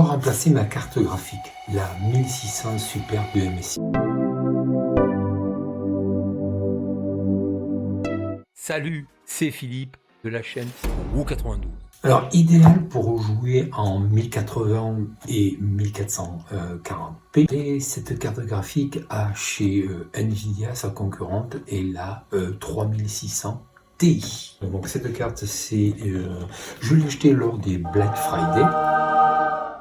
dois remplacer ma carte graphique, la 1600 Super de MSI. Salut, c'est Philippe de la chaîne WOO92. Alors, idéal pour jouer en 1080 et 1440p. Et cette carte graphique a chez Nvidia, sa concurrente, est la 3600 Ti. Donc cette carte, je l'ai acheté lors des Black Friday.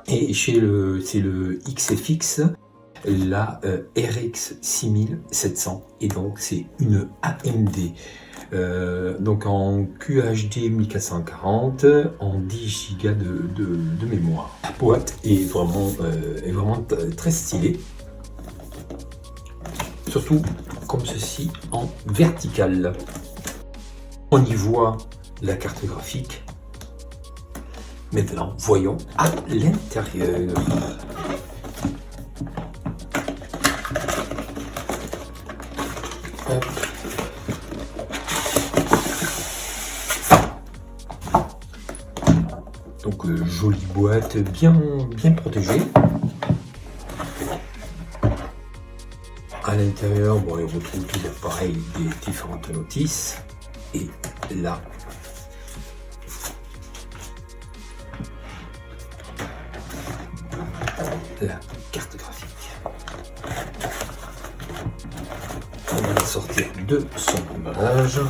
Et c'est le XFX, la RX 6700. Et donc c'est une AMD. Donc en QHD 1440, en 10 Go de mémoire. La boîte est vraiment très stylée. Surtout comme ceci en vertical. On y voit la carte graphique. Maintenant, voyons à l'intérieur. Donc jolie boîte, bien protégée. À l'intérieur, bon, on retrouve tout pareil des différentes notices. Et là, la carte graphique. On va la sortir de son emballage.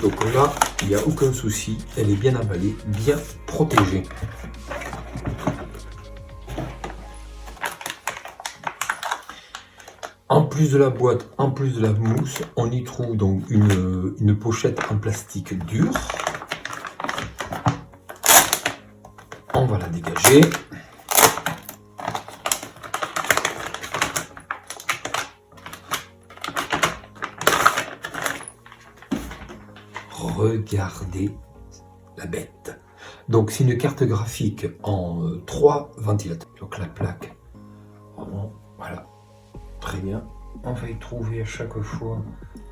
Donc là, il n'y a aucun souci, elle est bien emballée, bien protégée. En plus de la boîte, en plus de la mousse, on y trouve donc une pochette en plastique dur. On va la dégager. Regardez la bête. Donc c'est une carte graphique en 3 ventilateurs. Donc la plaque, vraiment, voilà, très bien. On va y trouver à chaque fois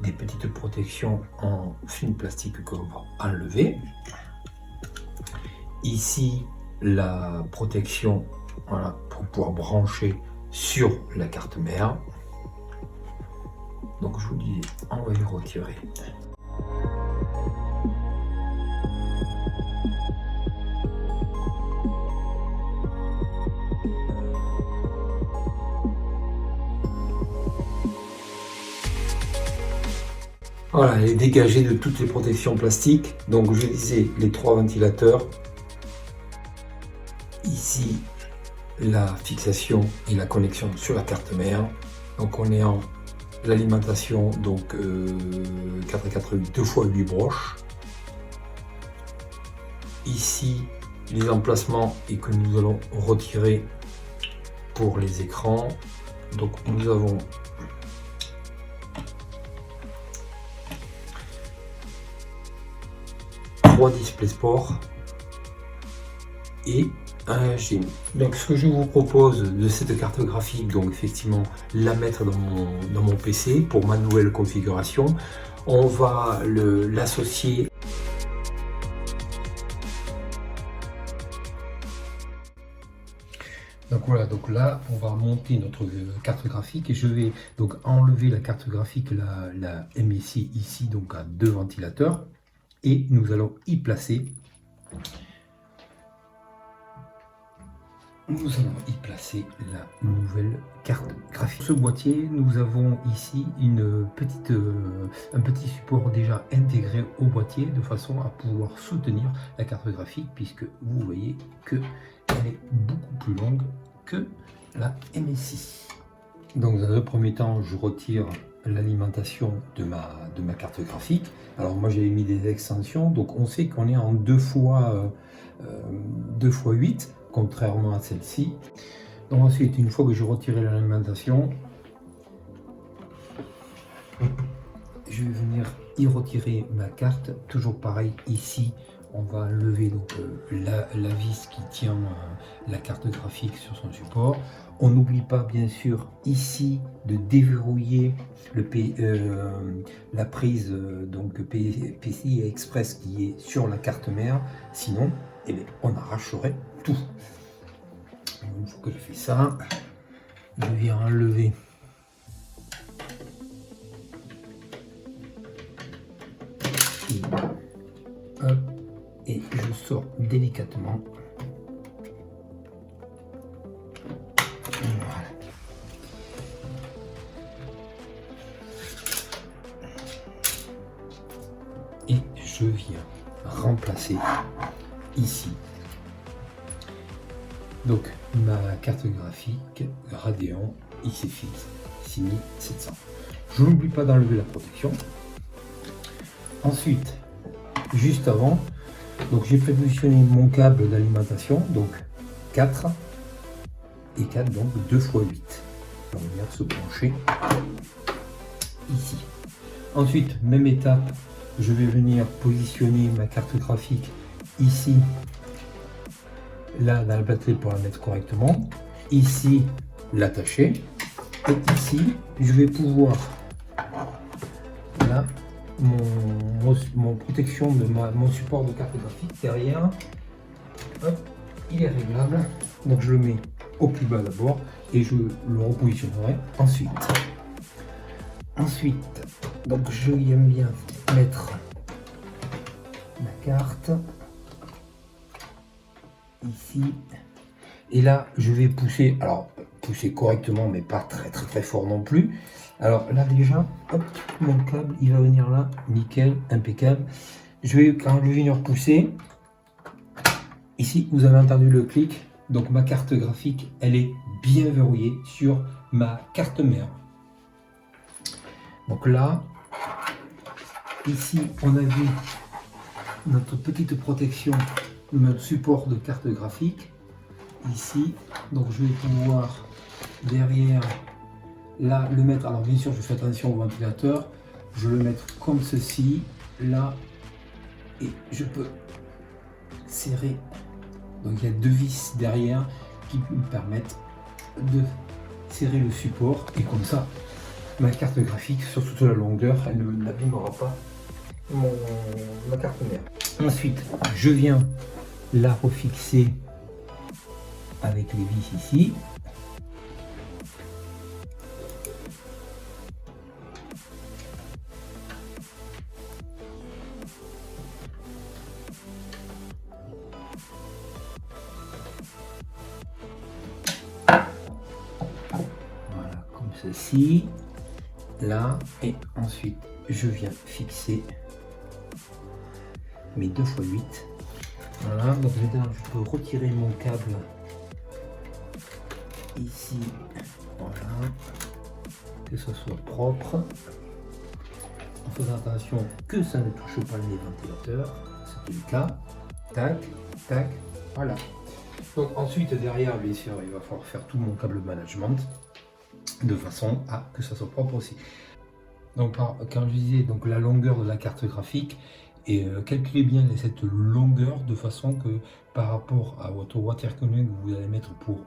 des petites protections en film plastique que l'on va enlever. Ici, la protection, voilà, pour pouvoir brancher sur la carte mère. Donc je vous dis, on va y retirer. Voilà, elle est dégagée de toutes les protections plastiques. Donc je disais les 3 ventilateurs. Ici, la fixation et la connexion sur la carte mère. Donc on est en l'alimentation, donc 488 2 x 8 broches. Ici, les emplacements et que nous allons retirer pour les écrans. Donc nous avons display sport et un HDMI. Donc ce que je vous propose de cette carte graphique, donc effectivement la mettre dans mon PC pour ma nouvelle configuration. On va l'associer. Donc voilà, donc là on va monter notre carte graphique et je vais donc enlever la carte graphique, la MSI ici, donc à 2 ventilateurs. Et nous allons y placer la nouvelle carte graphique. Ce boîtier, nous avons ici un petit support déjà intégré au boîtier de façon à pouvoir soutenir la carte graphique, puisque vous voyez qu'elle est beaucoup plus longue que la MSI. Donc dans un premier temps, je retire l'alimentation de ma carte graphique. Alors moi j'avais mis des extensions, donc on sait qu'on est en 2 x 8, contrairement à celle-ci. Donc ensuite, une fois que j'ai retiré l'alimentation, je vais venir y retirer ma carte. Toujours pareil, ici on va lever donc la vis qui tient la carte graphique sur son support. On n'oublie pas bien sûr ici de déverrouiller la prise donc PCI Express qui est sur la carte mère, sinon et bien, on arracherait tout. Une fois que je fais ça, je viens enlever hop, et je sors délicatement. Voilà. Et je viens remplacer ici donc ma carte graphique Radeon XFX 6700. Je n'oublie pas d'enlever la protection. Ensuite, juste avant, donc j'ai prépositionné mon câble d'alimentation, donc 4 et 4, donc 2 x 8. On va venir se brancher ici. Ensuite, même étape, je vais venir positionner ma carte graphique ici, là dans la batterie pour la mettre correctement, ici l'attacher, et ici je vais pouvoir, là, mon protection de mon support de carte graphique derrière, hop, il est réglable, donc je le mets au plus bas d'abord et je le repositionnerai ensuite. Donc je aime bien mettre ma carte ici, et là je vais pousser, alors pousser correctement mais pas très fort non plus. Alors là déjà, hop, mon câble il va venir là, nickel, impeccable. Quand je vais venir pousser, ici vous avez entendu le clic, donc ma carte graphique elle est bien verrouillée sur ma carte mère. Donc là, ici on a vu notre petite protection, notre support de carte graphique ici, donc je vais pouvoir derrière là le mettre, alors bien sûr je fais attention au ventilateur, je vais le mettre comme ceci là, et je peux serrer, donc il y a 2 vis derrière qui me permettent de serrer le support, et comme ça ma carte graphique sur toute la longueur elle n'abîmera pas ma carte mère. Ensuite je viens la refixer avec les vis ici. Voilà, comme ceci, là, et ensuite je viens fixer mes 2 x 8. Voilà, donc maintenant je peux retirer mon câble ici, voilà, que ce soit propre, en faisant attention que ça ne touche pas les ventilateurs, c'était le cas, tac, tac, voilà. Donc ensuite derrière bien sûr il va falloir faire tout mon câble management de façon à que ça soit propre aussi. Donc quand je disais donc la longueur de la carte graphique, et calculez bien cette longueur de façon que par rapport à votre water cooling que vous allez mettre pour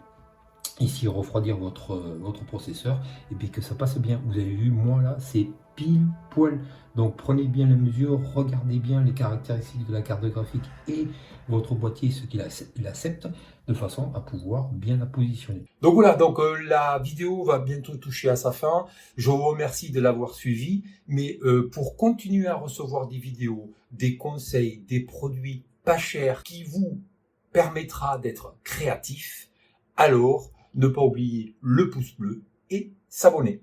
ici refroidir votre processeur, et puis que ça passe bien. Vous avez vu, moi là c'est pile poil, donc prenez bien la mesure, regardez bien les caractéristiques de la carte graphique et votre boîtier, ce qu'il accepte, de façon à pouvoir bien la positionner. Donc voilà, donc la vidéo va bientôt toucher à sa fin. Je vous remercie de l'avoir suivi, mais pour continuer à recevoir des vidéos, des conseils, des produits pas chers qui vous permettra d'être créatif, alors ne pas oublier le pouce bleu et s'abonner.